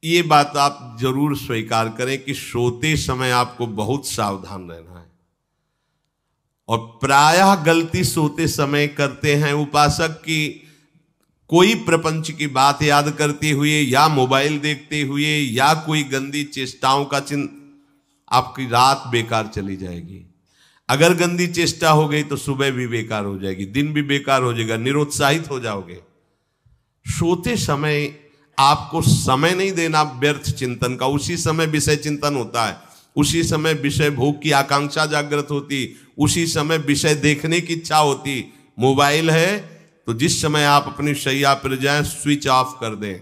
ये बात आप जरूर स्वीकार करें कि सोते समय आपको बहुत सावधान रहना है। और प्रायः गलती सोते समय करते हैं उपासक की, कोई प्रपंच की बात याद करते हुए या मोबाइल देखते हुए या कोई गंदी चेष्टाओं का आपकी रात बेकार चली जाएगी। अगर गंदी चेष्टा हो गई तो सुबह भी बेकार हो जाएगी, दिन भी बेकार हो जाएगा, निरुत्साहित हो जाओगे। सोते समय आपको समय नहीं देना व्यर्थ चिंतन का। उसी समय विषय चिंतन होता है, उसी समय विषय भोग की आकांक्षा जागृत होती, उसी समय विषय देखने की इच्छा होती। मोबाइल है तो जिस समय आप अपनी शैया पर जाएं स्विच ऑफ कर दें।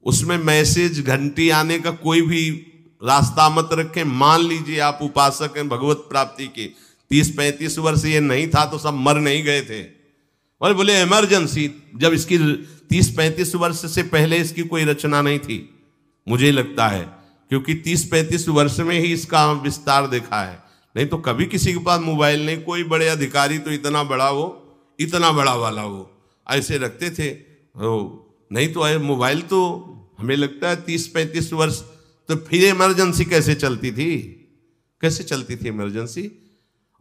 उसमें मैसेज घंटी आने का कोई भी रास्ता मत रखें। मान लीजिए आप उपासक हैं भगवत प्राप्ति के, 30-35 वर्ष ये नहीं था तो सब मर नहीं गए थे। और बोले इमरजेंसी, जब इसकी 30-35 वर्ष से पहले इसकी कोई रचना नहीं थी, मुझे लगता है, क्योंकि 30-35 वर्ष में ही इसका विस्तार देखा है। नहीं तो कभी किसी के पास मोबाइल नहीं। कोई बड़े अधिकारी तो इतना बड़ा वो, इतना बड़ा वाला वो ऐसे रखते थे। नहीं तो मोबाइल तो हमें लगता है 30-35 वर्ष। तो फिर इमरजेंसी कैसे चलती थी? कैसे चलती थी इमरजेंसी?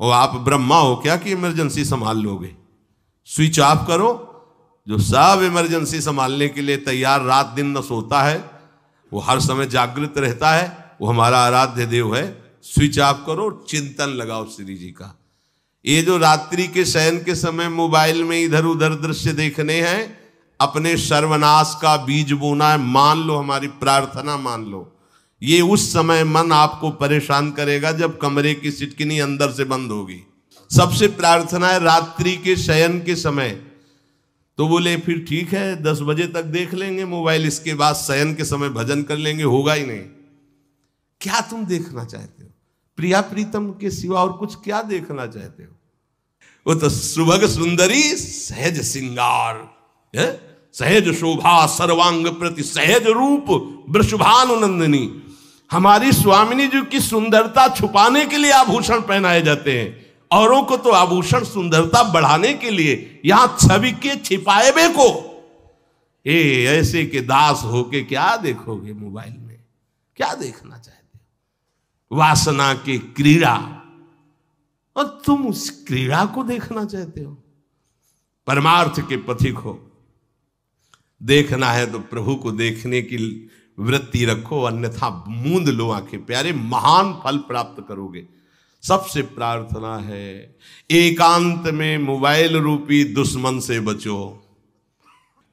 और आप ब्रह्मा हो क्या कि इमरजेंसी संभाल लोगे? स्विच ऑफ करो। जो सब इमरजेंसी संभालने के लिए तैयार, रात दिन न सोता है, वो हर समय जागृत रहता है, वो हमारा आराध्य देव है। स्विच ऑफ करो, चिंतन लगाओ श्री जी का। ये जो रात्रि के शयन के समय मोबाइल में इधर उधर दृश्य देखने हैं, अपने सर्वनाश का बीज बोना है। मान लो, हमारी प्रार्थना मान लो, ये उस समय मन आपको परेशान करेगा जब कमरे की सिटकिनी अंदर से बंद होगी। सबसे प्रार्थना है रात्रि के शयन के समय। तो बोले फिर ठीक है 10 बजे तक देख लेंगे मोबाइल, इसके बाद शयन के समय भजन कर लेंगे। होगा ही नहीं। क्या तुम देखना चाहते हो? प्रिया प्रीतम के सिवा और कुछ क्या देखना चाहते हो? वो तो सुभग सुंदरी सहज सिंगार, सहज शोभा सर्वांग प्रति सहज रूप वृषभानुनंदिनी। हमारी स्वामिनी जी की सुंदरता छुपाने के लिए आभूषण पहनाए जाते हैं, औरों को तो आभूषण सुंदरता बढ़ाने के लिए। यहां छवि के छिपाए बे को ऐसे के दास होके क्या देखोगे मोबाइल में? क्या देखना चाहते हो? वासना की क्रीड़ा, और तुम उस क्रीड़ा को देखना चाहते हो। परमार्थ के पथिक हो। देखना है तो प्रभु को देखने की वृत्ति रखो, अन्यथा मूंद लो आंखें। प्यारे, महान फल प्राप्त करोगे। सबसे प्रार्थना है एकांत में मोबाइल रूपी दुश्मन से बचो।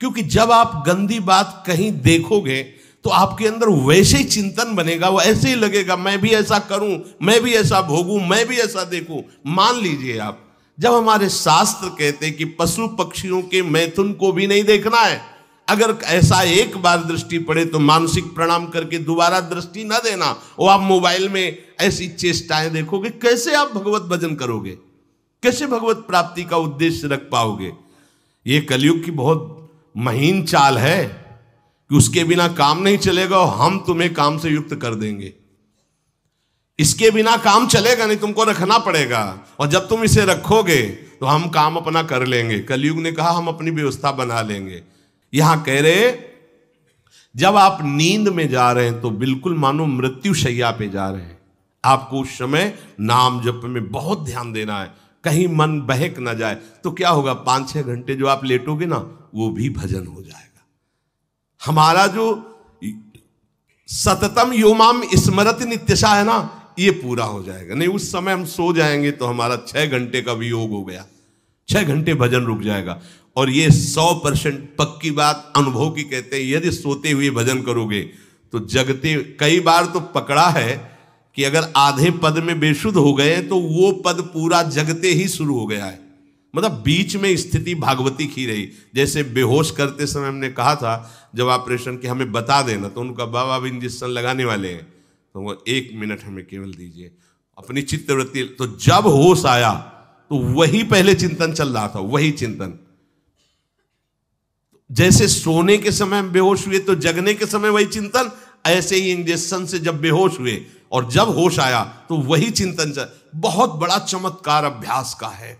क्योंकि जब आप गंदी बात कहीं देखोगे तो आपके अंदर वैसे ही चिंतन बनेगा, वो ऐसे ही लगेगा मैं भी ऐसा करूं, मैं भी ऐसा भोगूं, मैं भी ऐसा देखूं। मान लीजिए आप, जब हमारे शास्त्र कहते हैं कि पशु पक्षियों के मैथुन को भी नहीं देखना है, अगर ऐसा एक बार दृष्टि पड़े तो मानसिक प्रणाम करके दोबारा दृष्टि न देना। और आप मोबाइल में ऐसी चेष्टाएं देखोगे, कैसे आप भगवत भजन करोगे? कैसे भगवत प्राप्ति का उद्देश्य रख पाओगे? ये कलयुग की बहुत महीन चाल है कि उसके बिना काम नहीं चलेगा और हम तुम्हें काम से युक्त कर देंगे। इसके बिना काम चलेगा नहीं, तुमको रखना पड़ेगा। और जब तुम इसे रखोगे तो हम काम अपना कर लेंगे। कलयुग ने कहा हम अपनी व्यवस्था बना लेंगे। यहां कह रहे जब आप नींद में जा रहे हैं तो बिल्कुल मानो मृत्यु शैया पे जा रहे हैं। आपको उस समय नाम जप में बहुत ध्यान देना है, कहीं मन बहक ना जाए। तो क्या होगा, 5-6 घंटे जो आप लेटोगे ना, वो भी भजन हो जाएगा। हमारा जो सततम योमाम स्मरति नित्यशा है ना, ये पूरा हो जाएगा। नहीं, उस समय हम सो जाएंगे तो हमारा 6 घंटे का भी योग हो गया, 6 घंटे भजन रुक जाएगा। और ये 100% पक्की बात अनुभव की कहते हैं। यदि सोते हुए भजन करोगे तो जगते, कई बार तो पकड़ा है कि अगर आधे पद में बेशुद्ध हो गए तो वो पद पूरा जगते ही शुरू हो गया है। मतलब बीच में स्थिति भागवती की रही। जैसे बेहोश करते समय हमने कहा था जब ऑपरेशन के हमें बता देना, तो उनका बाबा अब इंजेक्शन लगाने वाले हैं तो वो 1 मिनट हमें केवल दीजिए, अपनी चित्तवृत्ति। तो जब होश आया तो वही पहले चिंतन चल रहा था, वही चिंतन। जैसे सोने के समय बेहोश हुए तो जगने के समय वही चिंतन, ऐसे ही इंजेक्शन से जब बेहोश हुए और जब होश आया तो वही चिंतन चल। बहुत बड़ा चमत्कार अभ्यास का है।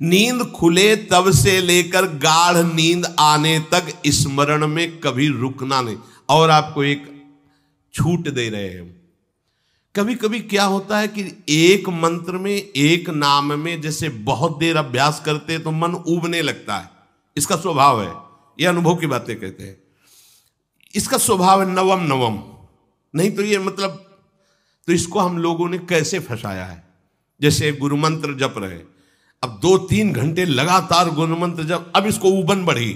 नींद खुले तब से लेकर गाढ़ नींद आने तक स्मरण में कभी रुकना नहीं। और आपको एक छूट दे रहे हैं। कभी कभी क्या होता है कि एक मंत्र में, एक नाम में जैसे बहुत देर अभ्यास करते हैं तो मन उबने लगता है। इसका स्वभाव है, ये अनुभव की बातें कहते हैं। इसका स्वभाव है नवम नवम, नहीं तो ये मतलब, तो इसको हम लोगों ने कैसे फंसाया है। जैसे गुरु मंत्र जप रहे, अब 2-3 घंटे लगातार गुरु मंत्र जप, अब इसको उबन बढ़ी,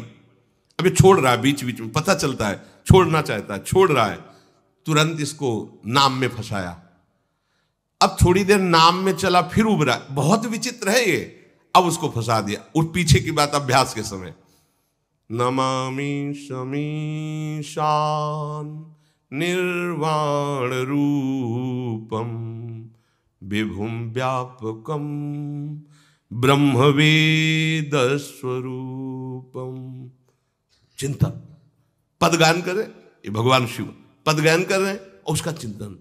अब ये छोड़ रहा है, बीच बीच में पता चलता है छोड़ना चाहता है, छोड़ रहा है, तुरंत इसको नाम में फंसाया। अब थोड़ी देर नाम में चला, फिर उब रहा है, बहुत विचित्र है ये, अब उसको फंसा दिया। और पीछे की बात अभ्यास के समय, नमामि शमीशान निर्वाण रूपम विभुम व्यापकम ब्रह्मवेद स्वरूपम। चिंतन, पदगान कर रहे, ये भगवान शिव पदगान कर रहे हैं और उसका चिंतन,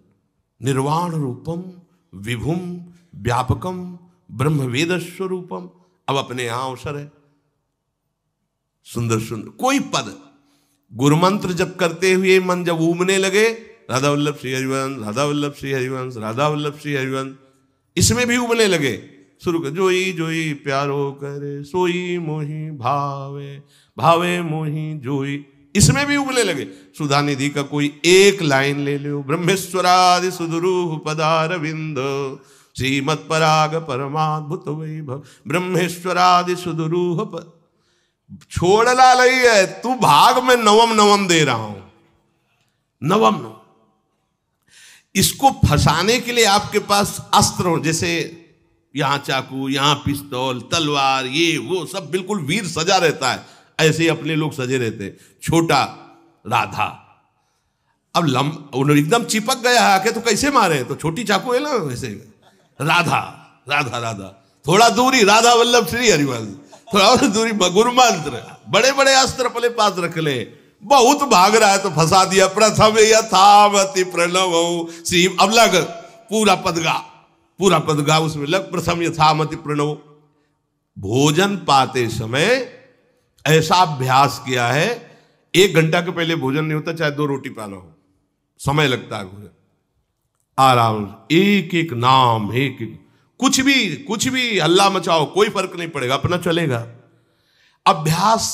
निर्वाण रूपम विभुम व्यापकम ब्रह्मवेद स्वरूपम। अब अपने यहां अवसर है, सुंदर सुंदर कोई पद गुरु मंत्र जब करते हुए मन जब उमने लगे, राधा वल्लभ श्री हरिवंश, राधा वल्लभ श्री हरिवंश, राधा वल्लभ श्री हरिवंश, इसमें भी उमने लगे, शुरू कर, जोई जोई प्यारो करे सोई मोही भावे, भावे मोही जोई, इसमें भी उबले लगे। सुधा निधि का कोई एक लाइन ले लो, ब्रह्मेश्वरादि सुदुरूह पदारविंद श्रीमत् पराग परमाद्भुत वैभव, ब्रह्मेश्वरादि सुदुरूह छोड़ना नहीं है, तू भाग में नवम नवम दे रहा हूं, नवम नवम। इसको फंसाने के लिए आपके पास अस्त्र हो, जैसे यहां चाकू, यहां पिस्तौल, तलवार, ये वो सब बिल्कुल वीर सजा रहता है, ऐसे ही अपने लोग सजे रहते। छोटा राधा, अब एकदम चिपक गया है आके तो कैसे मारे, तो छोटी चाकू है ना, वैसे राधा राधा राधा, थोड़ा दूरी राधा वल्लभ श्री हरिवंश, थोड़ा और दूरी गुरु मंत्र, बड़े बड़े अस्त्र अपने पास रख ले। बहुत भाग रहा है तो फंसा दिया, प्रथम यथावति प्रणव श्री, अब लग पूरा पदगा, पूरा पदगा उसमें लग, प्रथम यथामति प्रणव। भोजन पाते समय ऐसा अभ्यास किया है, 1 घंटा के पहले भोजन नहीं होता, चाहे 2 रोटी पाना हो, समय लगता है भोजन, आराम, एक एक नाम, एक एक, कुछ भी हल्ला मचाओ, कोई फर्क नहीं पड़ेगा, अपना चलेगा। अभ्यास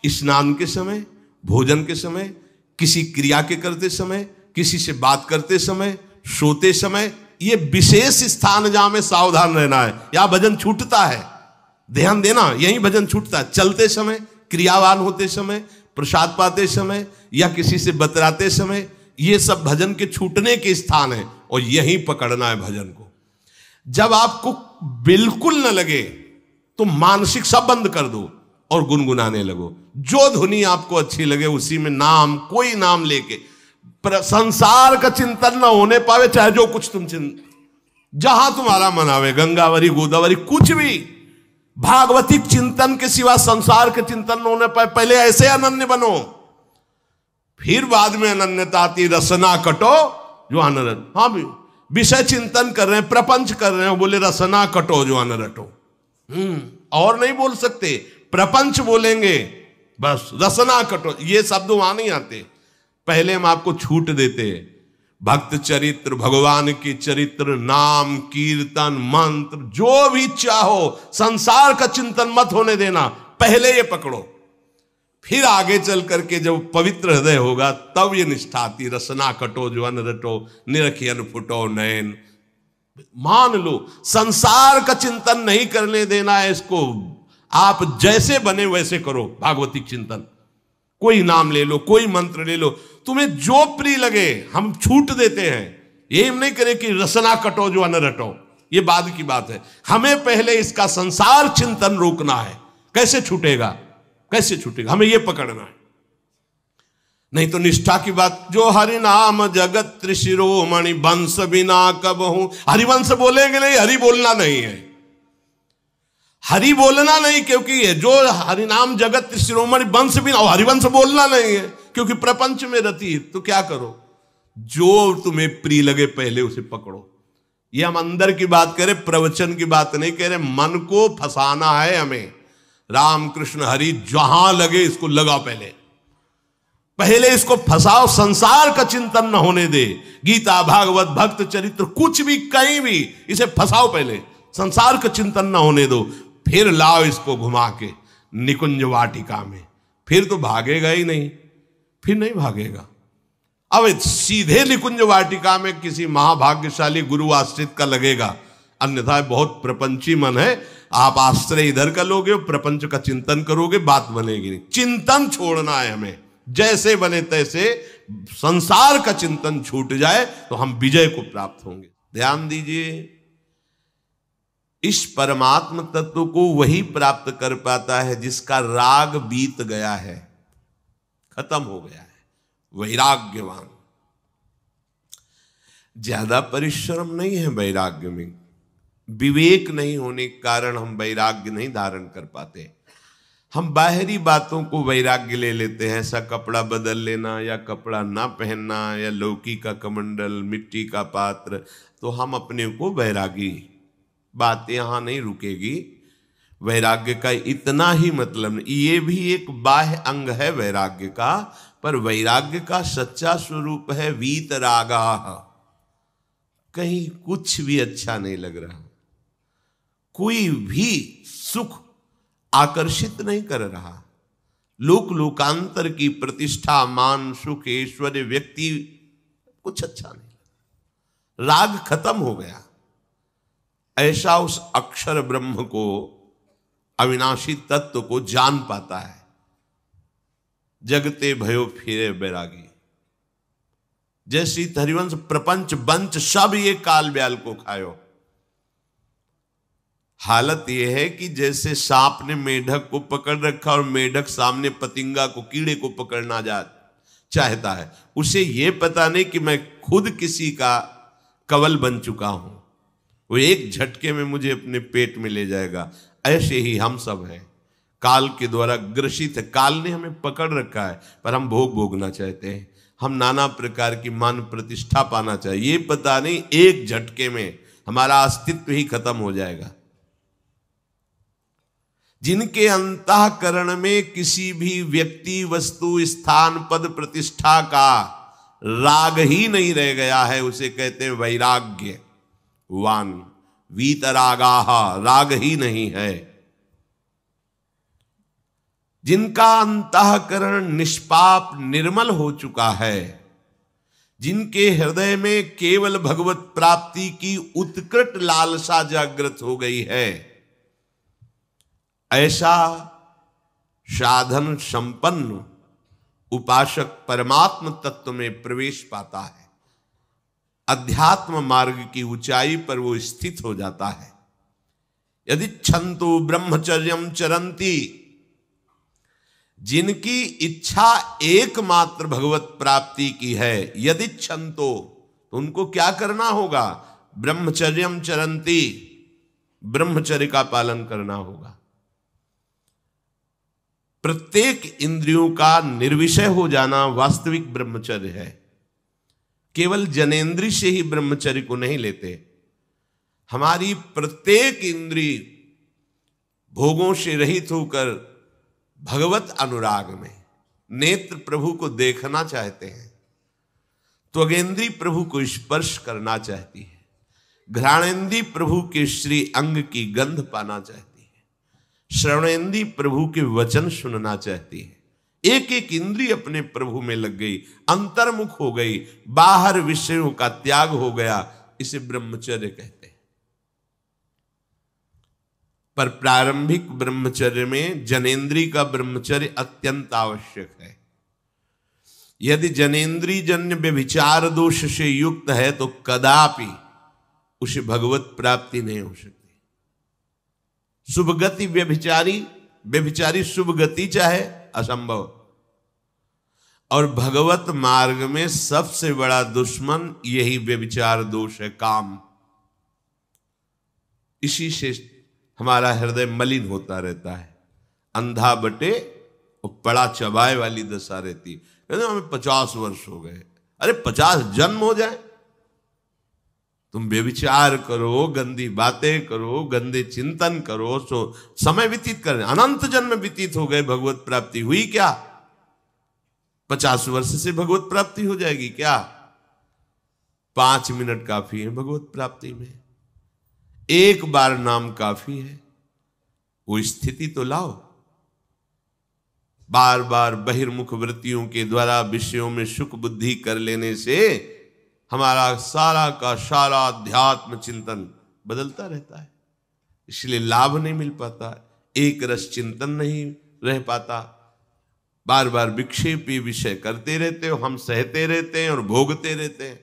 स्नान के समय, भोजन के समय, किसी क्रिया के करते समय, किसी से बात करते समय, सोते समय, ये विशेष स्थान जहां में सावधान रहना है। यहां भजन छूटता है, ध्यान देना, यही भजन छूटता है। चलते समय, क्रियावान होते समय, प्रसाद पाते समय या किसी से बतराते समय, ये सब भजन के छूटने के स्थान है और यही पकड़ना है भजन को। जब आपको बिल्कुल न लगे तो मानसिक सब बंद कर दो और गुनगुनाने लगो। जो धुनी आपको अच्छी लगे उसी में नाम, कोई नाम लेके, संसार का चिंतन न होने पावे, चाहे जो कुछ तुम जहां तुम्हारा मन आवे, गंगावरी गोदावरी, कुछ भी, भागवतिक चिंतन के सिवा संसार के चिंतन न होने पाए। पहले ऐसे अनन्य बनो, फिर बाद में अनन्यता आती, रसना कटो जो अनरट। हाँ भी विषय चिंतन कर रहे हैं, प्रपंच कर रहे हैं, बोले रसना कटो जो अनरटो, और नहीं बोल सकते, प्रपंच बोलेंगे बस, रसना कटो, ये शब्द वहां नहीं आते। पहले हम आपको छूट देते, भक्त चरित्र, भगवान की चरित्र, नाम, कीर्तन, मंत्र, जो भी चाहो, संसार का चिंतन मत होने देना, पहले ये पकड़ो, फिर आगे चल करके जब पवित्र हृदय होगा तब ये निष्ठा आती, रसना कटो जो अन रटो, निरखियन फुटो नयन। मान लो संसार का चिंतन नहीं करने देना है इसको, आप जैसे बने वैसे करो भागवतिक चिंतन, कोई नाम ले लो, कोई मंत्र ले लो, तुम्हें जो प्रिय लगे, हम छूट देते हैं। ये नहीं करे कि रसना कटो जो अन रटो, ये बाद की बात है। हमें पहले इसका संसार चिंतन रोकना है। कैसे छूटेगा, कैसे छूटेगा, हमें यह पकड़ना है। नहीं तो निष्ठा की बात, जो हरि नाम जगत त्रिशिरोमणि वंश बिना कबहू, हरिवंश बोलेंगे नहीं, हरि बोलना नहीं है, हरि बोलना नहीं, क्योंकि जो हरिनाम जगत त्रिशिरोमणि वंश बिना, और हरिवंश बोलना नहीं है क्योंकि प्रपंच में रति। तो क्या करो, जो तुम्हें प्रिय लगे पहले उसे पकड़ो, ये हम अंदर की बात कह रहे, प्रवचन की बात नहीं कह रहे। मन को फंसाना है हमें। राम कृष्ण हरि जहां लगे इसको लगा, पहले इसको फंसाओ, संसार का चिंतन न होने दे। गीता भागवत भक्त चरित्र कुछ भी कहीं भी इसे फंसाओ, पहले संसार का चिंतन न होने दो, फिर लाओ इसको घुमा के निकुंज वाटिका में, फिर तो भागेगा ही नहीं, फिर नहीं भागेगा। अब सीधे निकुंज वाटिका में किसी महाभाग्यशाली गुरु आश्रित का लगेगा, अन्यथा बहुत प्रपंची मन है। आप आश्रय इधर का लोगे, प्रपंच का चिंतन करोगे, बात बनेगी नहीं। चिंतन छोड़ना है हमें, जैसे बने तैसे संसार का चिंतन छूट जाए तो हम विजय को प्राप्त होंगे। ध्यान दीजिए, इस परमात्म तत्व को वही प्राप्त कर पाता है जिसका राग बीत गया है, खत्म हो गया है, वैराग्यवान। ज्यादा परिश्रम नहीं है वैराग्य में, विवेक नहीं होने के कारण हम वैराग्य नहीं धारण कर पाते। हम बाहरी बातों को वैराग्य ले लेते हैं, ऐसा कपड़ा बदल लेना या कपड़ा ना पहनना या लौकी का कमंडल, मिट्टी का पात्र, तो हम अपने को वैरागी। बात यहां नहीं रुकेगी। वैराग्य का इतना ही मतलब नहीं, ये भी एक बाह्य अंग है वैराग्य का, पर वैराग्य का सच्चा स्वरूप है वीतरागा। कहीं कुछ भी अच्छा नहीं लग रहा, कोई भी सुख आकर्षित नहीं कर रहा, लोक लोकांतर की प्रतिष्ठा, मान, सुख, ऐश्वर्य, व्यक्ति, कुछ अच्छा नहीं, राग खत्म हो गया। ऐसा उस अक्षर ब्रह्म को, अविनाशी तत्व को जान पाता है। जगते भयो फिरे बैरागी। जैसी हरिवंश प्रपंच बंच सब ये काल ब्याल को खायो। हालत यह है कि जैसे सांप ने मेढक को पकड़ रखा और मेढक सामने पतिंगा को, कीड़े को पकड़ना चाहता है, उसे यह पता नहीं कि मैं खुद किसी का कवल बन चुका हूं, वो एक झटके में मुझे अपने पेट में ले जाएगा। ऐसे ही हम सब हैं, काल के द्वारा ग्रसित है। काल ने हमें पकड़ रखा है, पर हम भोग भोगना चाहते हैं, हम नाना प्रकार की मान प्रतिष्ठा पाना चाहिए। ये पता नहीं एक झटके में हमारा अस्तित्व ही खत्म हो जाएगा। जिनके अंतःकरण में किसी भी व्यक्ति, वस्तु, स्थान, पद, प्रतिष्ठा का राग ही नहीं रह गया है, उसे कहते हैं वैराग्य वान। वीतरागाह, राग ही नहीं है। जिनका अंतःकरण निष्पाप निर्मल हो चुका है, जिनके हृदय में केवल भगवत प्राप्ति की उत्कट लालसा जागृत हो गई है, ऐसा साधन संपन्न उपासक परमात्म तत्व में प्रवेश पाता है। अध्यात्म मार्ग की ऊंचाई पर वो स्थित हो जाता है। यदि छंतु ब्रह्मचर्यम चरंती, जिनकी इच्छा एकमात्र भगवत प्राप्ति की है, यदि छंतो, तो उनको क्या करना होगा? ब्रह्मचर्यम चरंती, ब्रह्मचर्य का पालन करना होगा। प्रत्येक इंद्रियों का निर्विषय हो जाना वास्तविक ब्रह्मचर्य है। केवल जनेंद्रिय से ही ब्रह्मचर्य को नहीं लेते। हमारी प्रत्येक इंद्रिय भोगों से रहित होकर भगवत अनुराग में, नेत्र प्रभु को देखना चाहते हैं, त्वगेंद्रिय प्रभु को स्पर्श करना चाहती है, घ्राणेंद्रिय प्रभु के श्री अंग की गंध पाना चाहती है, श्रवणेंद्रिय प्रभु के वचन सुनना चाहती है। एक एक इंद्रिय अपने प्रभु में लग गई, अंतर्मुख हो गई, बाहर विषयों का त्याग हो गया। इसे ब्रह्मचर्य कहते हैं। पर प्रारंभिक ब्रह्मचर्य में जनेंद्रिय का ब्रह्मचर्य अत्यंत आवश्यक है। यदि जनेंद्रिय जन्य व्यभिचार दोष से युक्त है तो कदापि उसे भगवत प्राप्ति नहीं हो सकती। शुभ गति व्यभिचारी शुभ गति चाहे असंभव। और भगवत मार्ग में सबसे बड़ा दुश्मन यही व्यभिचार दोष है, काम। इसी से हमारा हृदय मलिन होता रहता है, अंधा बटे और बड़ा चबाए वाली दशा रहती है। कहते हमें 50 वर्ष हो गए। अरे 50 जन्म हो जाए तुम व्यभिचार करो, गंदी बातें करो, गंदे चिंतन करो, सो समय व्यतीत कर, अनंत जन्म व्यतीत हो गए, भगवत प्राप्ति हुई क्या? 50 वर्ष से भगवत प्राप्ति हो जाएगी क्या? 5 मिनट काफी है भगवत प्राप्ति में, एक बार नाम काफी है। वो स्थिति तो लाओ। बार बार बहिर्मुख वृत्तियों के द्वारा विषयों में सुख बुद्धि कर लेने से हमारा सारा का सारा अध्यात्म चिंतन बदलता रहता है, इसलिए लाभ नहीं मिल पाता, एक रस चिंतन नहीं रह पाता। बार बार विक्षेपी विषय करते रहते हो, हम सहते रहते हैं और भोगते रहते हैं।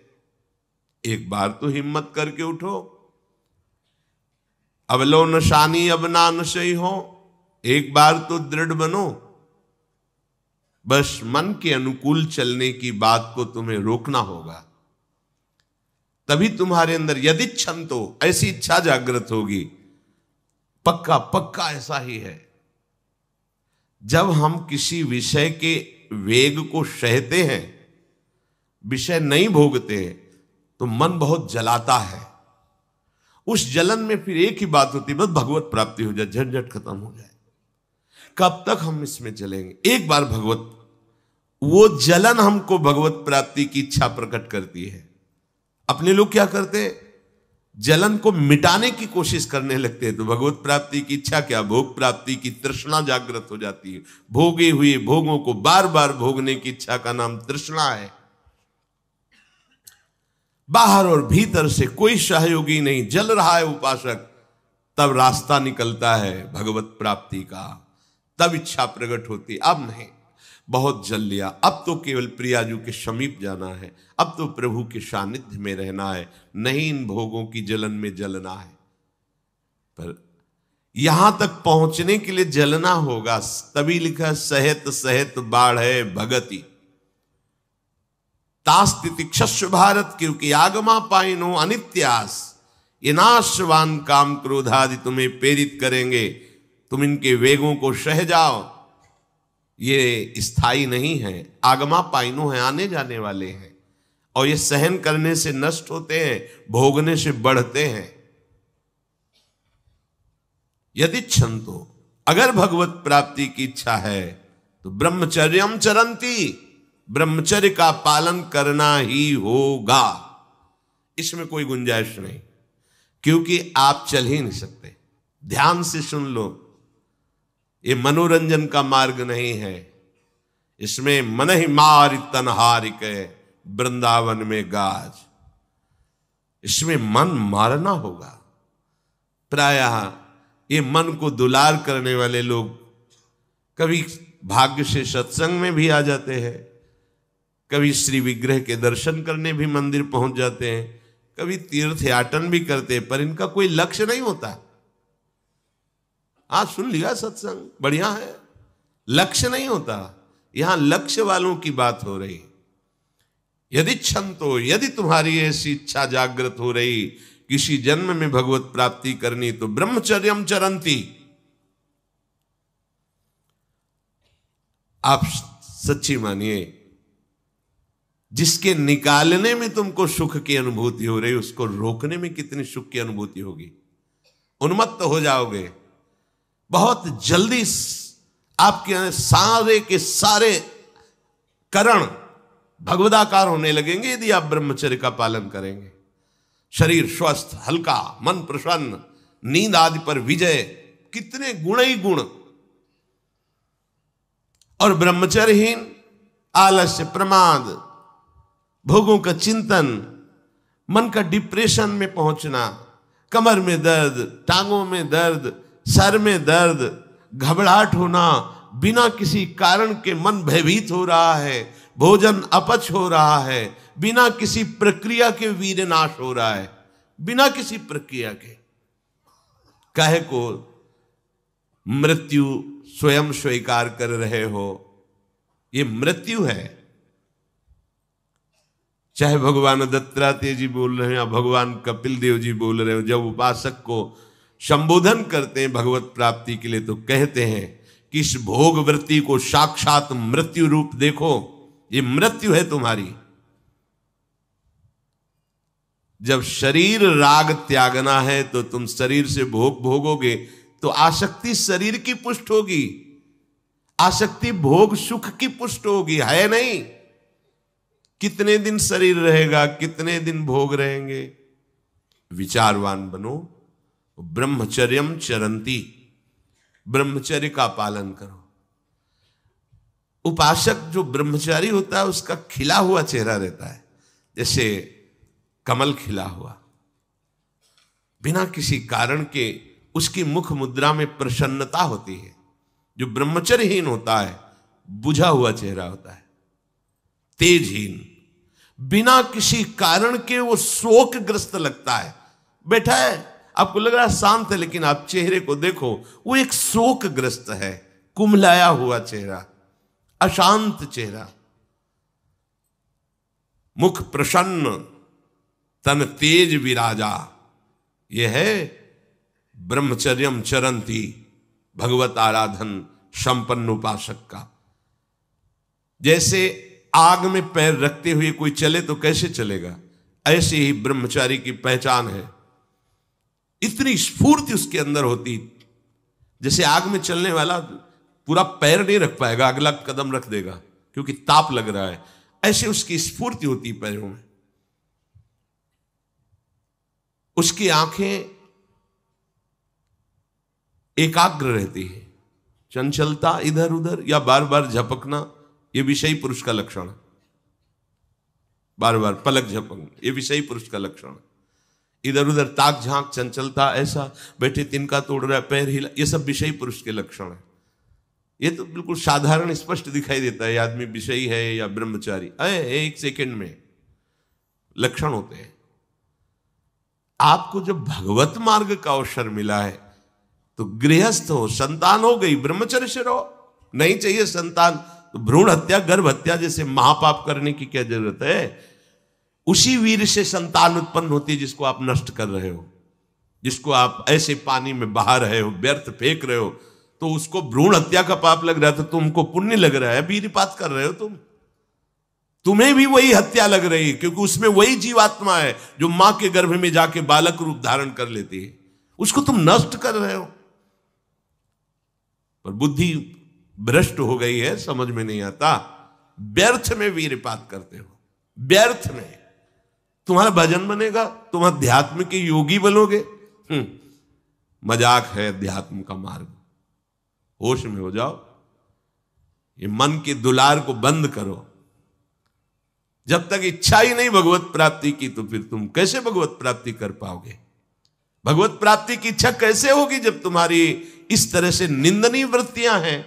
एक बार तो हिम्मत करके उठो, अवलो नशानी अब ना नशई हो, एक बार तो दृढ़ बनो। बस मन के अनुकूल चलने की बात को तुम्हें रोकना होगा, तभी तुम्हारे अंदर यदि क्षण तो ऐसी इच्छा जागृत होगी। पक्का पक्का ऐसा ही है। जब हम किसी विषय के वेग को सहते हैं, विषय नहीं भोगते हैं, तो मन बहुत जलाता है। उस जलन में फिर एक ही बात होती है, बस भगवत प्राप्ति हो जाए, झंझट खत्म हो जाए। कब तक हम इसमें चलेंगे? एक बार भगवत, वो जलन हमको भगवत प्राप्ति की इच्छा प्रकट करती है। अपने लोग क्या करते हैं? जलन को मिटाने की कोशिश करने लगते हैं, तो भगवत प्राप्ति की इच्छा क्या, भोग प्राप्ति की तृष्णा जागृत हो जाती है। भोगे हुए भोगों को बार बार भोगने की इच्छा का नाम तृष्णा है। बाहर और भीतर से कोई सहयोगी नहीं, जल रहा है उपासक, तब रास्ता निकलता है भगवत प्राप्ति का, तब इच्छा प्रकट होती। अब नहीं, बहुत जल लिया, अब तो केवल प्रियाजू के समीप जाना है, अब तो प्रभु के सानिध्य में रहना है, नहीं इन भोगों की जलन में जलना है। पर यहां तक पहुंचने के लिए जलना होगा, तभी लिखा सहित सहित बाढ़ है भगति तास्तिति क्षस्व भारत, क्योंकि आगमा पाइनो अनित्यास, ये नाशवान काम क्रोधादि तुम्हें प्रेरित करेंगे, तुम इनके वेगों को सह जाओ। ये स्थायी नहीं है, आगमा पाइनो है, आने जाने वाले हैं, और ये सहन करने से नष्ट होते हैं, भोगने से बढ़ते हैं। यदि क्षंतो, अगर भगवत प्राप्ति की इच्छा है तो ब्रह्मचर्यम चरंती, ब्रह्मचर्य का पालन करना ही होगा, इसमें कोई गुंजाइश नहीं, क्योंकि आप चल ही नहीं सकते। ध्यान से सुन लो, ये मनोरंजन का मार्ग नहीं है, इसमें मन ही मार तनहारिक वृंदावन में गाज, इसमें मन मारना होगा। प्रायः ये मन को दुलार करने वाले लोग कभी भाग्य से सत्संग में भी आ जाते हैं, कभी श्री विग्रह के दर्शन करने भी मंदिर पहुंच जाते हैं, कभी तीर्थ याटन भी करते हैं, पर इनका कोई लक्ष्य नहीं होता। आज सुन लिया सत्संग, बढ़िया है, लक्ष्य नहीं होता। यहां लक्ष्य वालों की बात हो रही। यदि क्षंतो, यदि तुम्हारी ऐसी इच्छा जागृत हो रही किसी जन्म में भगवत प्राप्ति करनी, तो ब्रह्मचर्यम चरंती, आप सच्ची मानिए, जिसके निकालने में तुमको सुख की अनुभूति हो रही, उसको रोकने में कितनी सुख की अनुभूति होगी। उन्मत्त हो जाओगे, बहुत जल्दी आपके सारे के सारे करण भगवदाकार होने लगेंगे यदि आप ब्रह्मचर्य का पालन करेंगे। शरीर स्वस्थ, हल्का, मन प्रसन्न, नींद आदि पर विजय, कितने गुण ही गुण। और ब्रह्मचर्यहीन आलस्य, प्रमाद, भोगों का चिंतन, मन का डिप्रेशन में पहुंचना, कमर में दर्द, टांगों में दर्द, सर में दर्द, घबराहट होना, बिना किसी कारण के मन भयभीत हो रहा है, भोजन अपच हो रहा है, बिना किसी प्रक्रिया के वीर नाश हो रहा है, बिना किसी प्रक्रिया के। काहे को मृत्यु स्वयं स्वीकार कर रहे हो, ये मृत्यु है। चाहे भगवान दत्तात्रेय जी बोल रहे हैं या भगवान कपिल देव जी बोल रहे हो, जब उपासक को संबोधन करते हैं भगवत प्राप्ति के लिए, तो कहते हैं कि इस भोग वृत्ति को साक्षात मृत्यु रूप देखो, ये मृत्यु है तुम्हारी। जब शरीर राग त्यागना है तो तुम शरीर से भोग भोगोगे तो आसक्ति शरीर की पुष्ट होगी, आसक्ति भोग सुख की पुष्ट होगी, है नहीं। कितने दिन शरीर रहेगा, कितने दिन भोग रहेंगे। विचारवान बनो, ब्रह्मचर्यम चरंती, ब्रह्मचर्य का पालन करो। उपासक जो ब्रह्मचारी होता है उसका खिला हुआ चेहरा रहता है, जैसे कमल खिला हुआ, बिना किसी कारण के उसकी मुख मुद्रा में प्रसन्नता होती है। जो ब्रह्मचर्यहीन होता है बुझा हुआ चेहरा होता है, तेजहीन, बिना किसी कारण के वो शोकग्रस्त लगता है। बैठा है, आपको लग रहा है शांत है, लेकिन आप चेहरे को देखो, वो एक शोकग्रस्त है, कुम्हलाया हुआ चेहरा, अशांत चेहरा। मुख प्रसन्न, तन तेज विराजा, यह है ब्रह्मचर्यम चरंती, भगवत आराधन संपन्न उपासक का। जैसे आग में पैर रखते हुए कोई चले तो कैसे चलेगा, ऐसे ही ब्रह्मचारी की पहचान है। इतनी स्फूर्ति उसके अंदर होती, जैसे आग में चलने वाला पूरा पैर नहीं रख पाएगा, अगला कदम रख देगा क्योंकि ताप लग रहा है, ऐसे उसकी स्फूर्ति होती पैरों में। उसकी आंखें एकाग्र रहती है, चंचलता इधर उधर या बार बार झपकना यह विषयी पुरुष का लक्षण है। बार बार पलक झपकना यह विषयी पुरुष का लक्षण है। इधर उधर ताक झांक, चंचलता, ऐसा बैठे तिनका तोड़ रहा है, पैर हिला, ये सब विषयी पुरुष के लक्षण है। ये तो बिल्कुल साधारण स्पष्ट दिखाई देता है आदमी विषयी है या ब्रह्मचारी, एक सेकंड में लक्षण होते हैं। आपको जब भगवत मार्ग का अवसर मिला है तो गृहस्थ हो, संतान हो गई, ब्रह्मचर्य से रहो। नहीं चाहिए संतान तो भ्रूण हत्या, गर्भ हत्या जैसे महापाप करने की क्या जरूरत है। उसी वीर से संतान उत्पन्न होती है जिसको आप नष्ट कर रहे हो, जिसको आप ऐसे पानी में बहा रहे हो, व्यर्थ फेंक रहे हो, तो उसको भ्रूण हत्या का पाप लग रहा है, तो तुमको पुण्य लग रहा है, वीरपात कर रहे हो तुम्हें भी वही हत्या लग रही है, क्योंकि उसमें वही जीवात्मा है जो मां के गर्भ में जाके बालक रूप धारण कर लेती है, उसको तुम नष्ट कर रहे हो। पर बुद्धि भ्रष्ट हो गई है, समझ में नहीं आता, व्यर्थ में वीरपात करते हो, व्यर्थ में। तुम्हारा भजन बनेगा, तुम अध्यात्म के योगी बनोगे, मजाक है अध्यात्म का मार्ग। होश में हो जाओ, ये मन के दुलार को बंद करो। जब तक इच्छा ही नहीं भगवत प्राप्ति की तो फिर तुम कैसे भगवत प्राप्ति कर पाओगे। भगवत प्राप्ति की इच्छा कैसे होगी जब तुम्हारी इस तरह से निंदनीय वृत्तियां हैं।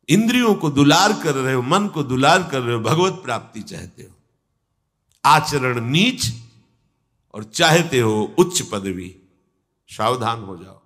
इंद्रियों को दुलार कर रहे हो, मन को दुलार कर रहे हो, भगवत प्राप्ति चाहते हो, आचरण नीच और चाहते हो उच्च पदवी। सावधान हो जाओ।